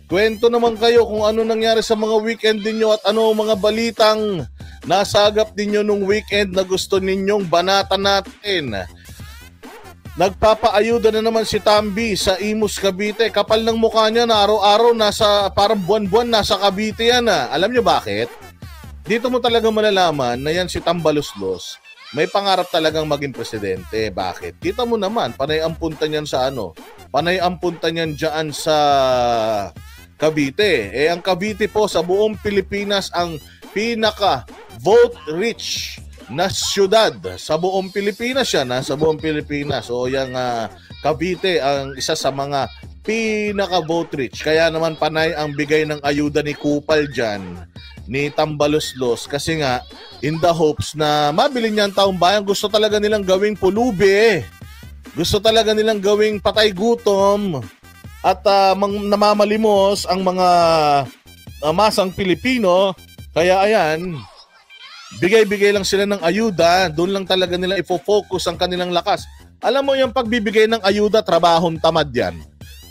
Kwento naman kayo kung ano nangyari sa mga weekend ninyo at ano mga balitang nasagap ninyo nung weekend na gusto ninyong banatan natin. Nagpapaayuda na naman si Tambi sa Imus, Cavite. Kapal ng mukha niya na araw-araw nasa, parang buwan-buwan nasa Cavite yan ah. Alam niyo bakit? Dito mo talaga malalaman na yan si Tambaluslos. May pangarap talagang maging presidente. Bakit? Kita mo naman, panay ang punta niyan sa ano? Panay ang punta niyan dyan sa Cavite. Ang Cavite po sa buong Pilipinas ang pinaka-vote-rich na syudad sa buong Pilipinas yan, sa buong Pilipinas. So yung Cavite ang isa sa mga pinaka-vote rich. Kaya naman panay ang bigay ng ayuda ni Kupal dyan, ni Tambaluslos. Kasi nga, in the hopes na mabili niya ang taong bayan, gusto talaga nilang gawing pulubi. Gusto talaga nilang gawing patay gutom at namamalimos ang mga masang Pilipino. Kaya ayan, bigay-bigay lang sila ng ayuda, doon lang talaga nila ifo-focus ang kanilang lakas. Alam mo yung pagbibigay ng ayuda, trabahong tamad yan.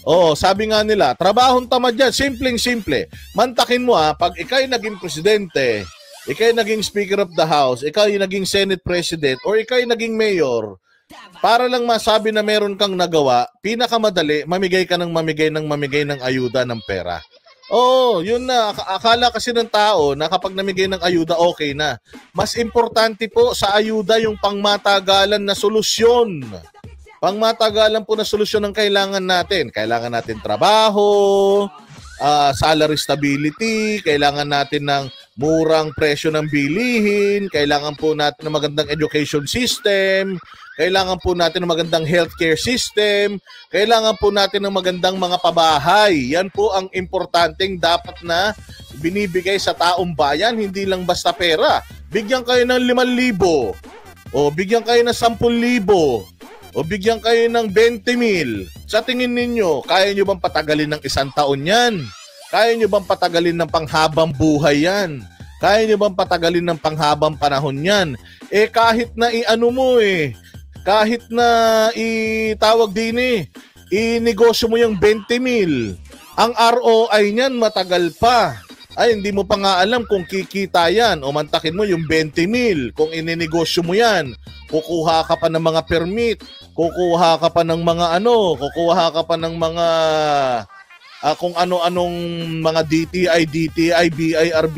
Oo, sabi nga nila, trabahong tamad yan, simpleng-simple. Mantakin mo pag ikay naging presidente, ikay naging speaker of the house, ikay naging senate president, or ikay naging mayor, para lang masabi na meron kang nagawa, pinakamadali, mamigay ka ng mamigay ng ayuda ng pera. Oo, yun na. Akala kasi ng tao na kapag namigay ng ayuda, okay na. Mas importante po sa ayuda yung pangmatagalan na solusyon. Pangmatagalan po na solusyon ang kailangan natin. Kailangan natin trabaho, salary stability, kailangan natin ng murang presyo ng bilihin, kailangan po natin ng magandang education system, kailangan po natin ng magandang healthcare system, kailangan po natin ng magandang mga pabahay. Yan po ang importanteng dapat na binibigay sa taong bayan, hindi lang basta pera. Bigyan kayo ng 5,000, o bigyan kayo ng 10,000, o bigyan kayo ng 20,000. Sa tingin ninyo, kaya nyo bang patagalin ng 1 taon yan? Kaya nyo bang patagalin ng panghabang buhay yan? Kaya nyo bang patagalin ng panghabang panahon yan? Kahit na kahit na itawag din inegosyo mo yung 20,000, ang ROI niyan matagal pa. Ay, hindi mo pa nga alam kung kikita yan. O mantakin mo yung 20,000. Kung ininegosyo mo yan, kukuha ka pa ng mga permit, kukuha ka pa ng mga kukuha ka pa ng mga kung ano-anong mga DTI, BIR,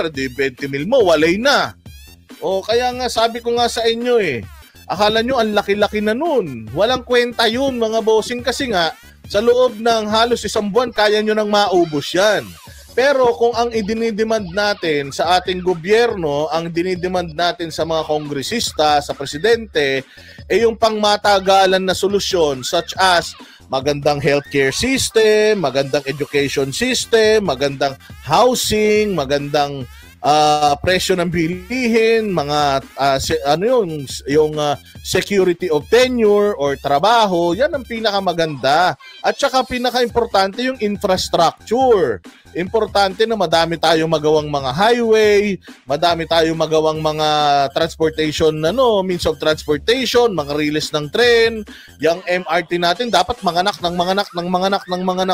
di 20,000 mo, walay na. O kaya nga, sabi ko nga sa inyo akala nyo ang laki-laki na nun. Walang kwenta yun mga bossing kasi nga sa loob ng halos 1 buwan kaya nyo nang maubos yan. Pero kung ang idinidemand natin sa ating gobyerno, ang dinidemand natin sa mga kongresista, sa presidente, yung pangmatagalan na solusyon such as magandang healthcare system, magandang education system, magandang housing, magandang presyo ng bilihin, mga yung security of tenure or trabaho, yan ang pinakamaganda. At saka pinaka-importante yung infrastructure. Importante na madami tayong magawang mga highway, madami tayong magawang mga transportation, means of transportation, mga release ng tren, yung MRT natin dapat manganak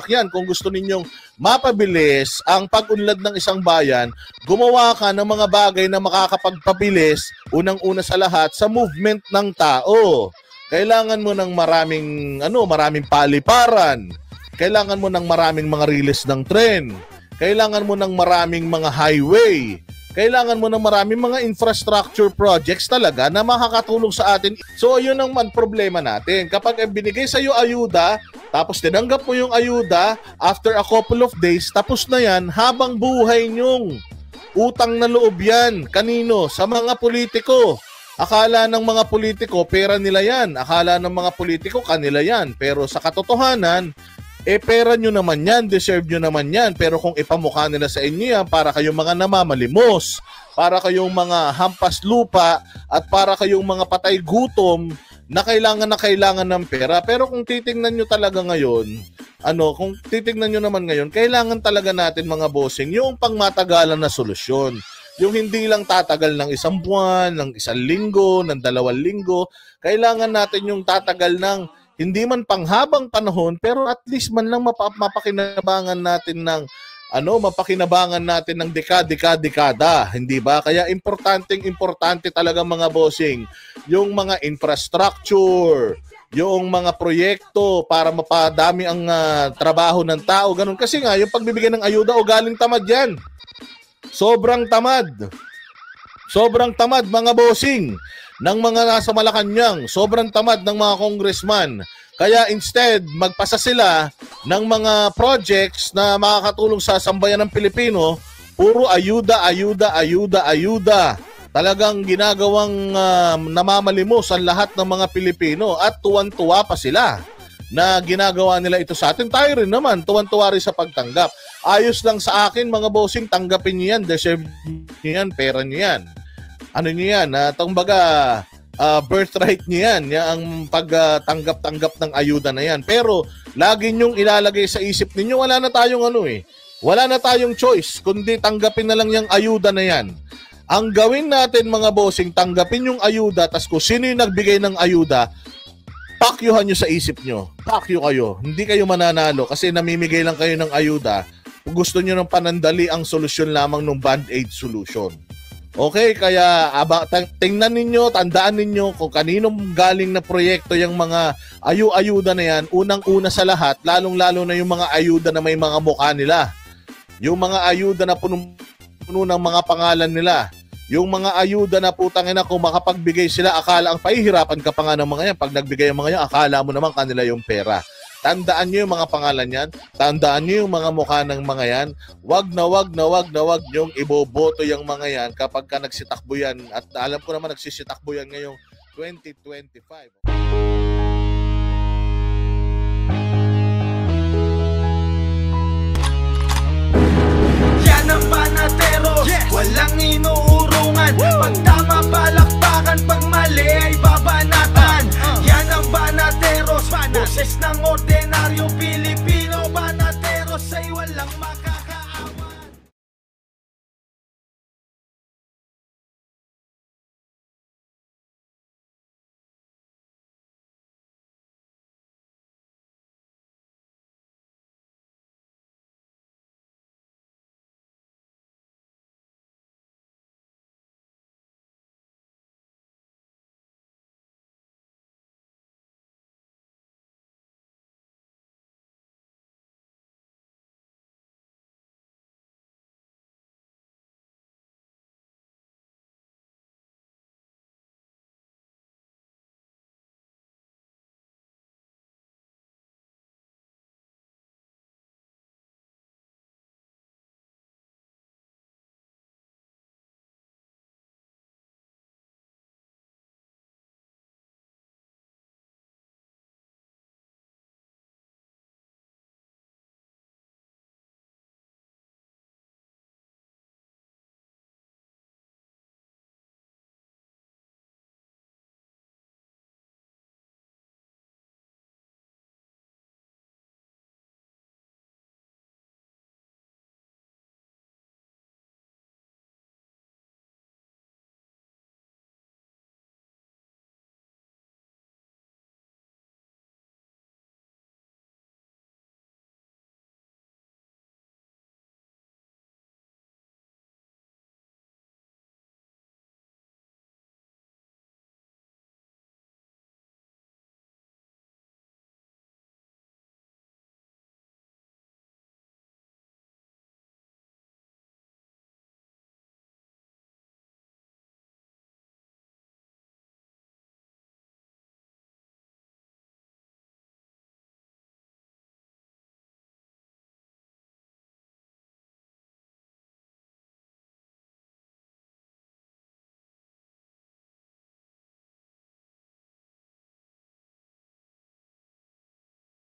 yan. Kung gusto ninyong mapabilis ang pag-unlad ng isang bayan, gumawa ka ng mga bagay na makakapagpabilis, unang-una sa lahat, sa movement ng tao. Kailangan mo ng maraming paliparan. Kailangan mo ng maraming mga release ng tren. Kailangan mo ng maraming mga highway. Kailangan mo ng maraming mga infrastructure projects talaga na makakatulong sa atin. So, yun ang problema natin. Kapag binigay sa iyo ayuda, tapos tinanggap mo yung ayuda, after a couple of days, tapos na yan, habang buhay nyong utang na loob yan. Kanino? Sa mga politiko. Akala ng mga politiko, pera nila yan. Akala ng mga politiko, kanila yan. Pero sa katotohanan, pera nyo naman yan, deserve nyo naman yan. Pero kung ipamukha nila sa inyo yan, para kayong mga namamalimos, para kayong mga hampas lupa, at para kayong mga patay gutom na kailangan ng pera. Pero kung titingnan nyo talaga ngayon, kung titingnan nyo naman ngayon, kailangan talaga natin mga bossing, yung pangmatagalan na solusyon. Yung hindi lang tatagal ng 1 buwan, ng 1 linggo, ng 2 linggo. Kailangan natin yung tatagal ng hindi man panghabang panahon, pero at least man lang mapakinabangan natin ng mapakinabangan natin ng dekada, hindi ba? Kaya importante talaga mga bossing, yung mga infrastructure, yung mga proyekto para mapadami ang trabaho ng tao, ganun. Kasi nga, yung pagbibigay ng ayuda, galing tamad yan. Sobrang tamad mga bossing ng mga nasa Malacanang, sobrang tamad ng mga congressman. Kaya instead, magpasa sila ng mga projects na makakatulong sa sambayan ng Pilipino, puro ayuda. Talagang ginagawang namamalimos ang lahat ng mga Pilipino at tuwan-tuwa pa sila na ginagawa nila ito sa atin. Tayo rin naman, tuwan-tuwa rin sa pagtanggap. Ayos lang sa akin mga bossing, tanggapin niyo yan, deserve niyo yan, pera niyo yan. Ano niyo yan, birthright niyo yan, ang pagtanggap-tanggap ng ayuda na yan. Pero lagi niyong ilalagay sa isip ninyo, wala na tayong choice, kundi tanggapin na lang yung ayuda na yan. Ang gawin natin mga bossing, tanggapin yung ayuda, tas kung sino yung nagbigay ng ayuda, pakyuhan nyo sa isip nyo. Pakyo kayo. Hindi kayo mananalo kasi namimigay lang kayo ng ayuda. Kung gusto nyo ng panandali, ang solusyon lamang ng band-aid solution. Okay, kaya tingnan ninyo, tandaan ninyo kung kaninong galing na proyekto yung mga ayuda na yan. Unang-una sa lahat, lalong-lalo na yung mga ayuda na may mga mukha nila. Yung mga ayuda na puno ng mga pangalan nila. Yung mga ayuda na putangina, kung makapagbigay sila, akala ang pahihirapan ka pa nga ng mga yan. Pag nagbigay ang mga yan, akala mo naman kanila yung pera. Tandaan nyo yung mga pangalan yan. Tandaan nyo yung mga mukha ng mga yan. Wag na wag nyong iboboto yung mga yan kapag ka nagsitakbo yan. At alam ko naman nagsisitakbo yan ngayong 2025. Ng banatero, walang inuurungan. Pag tama palakpakan, pag mali ay babanatan. Yan ang banateros, boses ng ordinaryong Pilipino. Banateros ay walang maka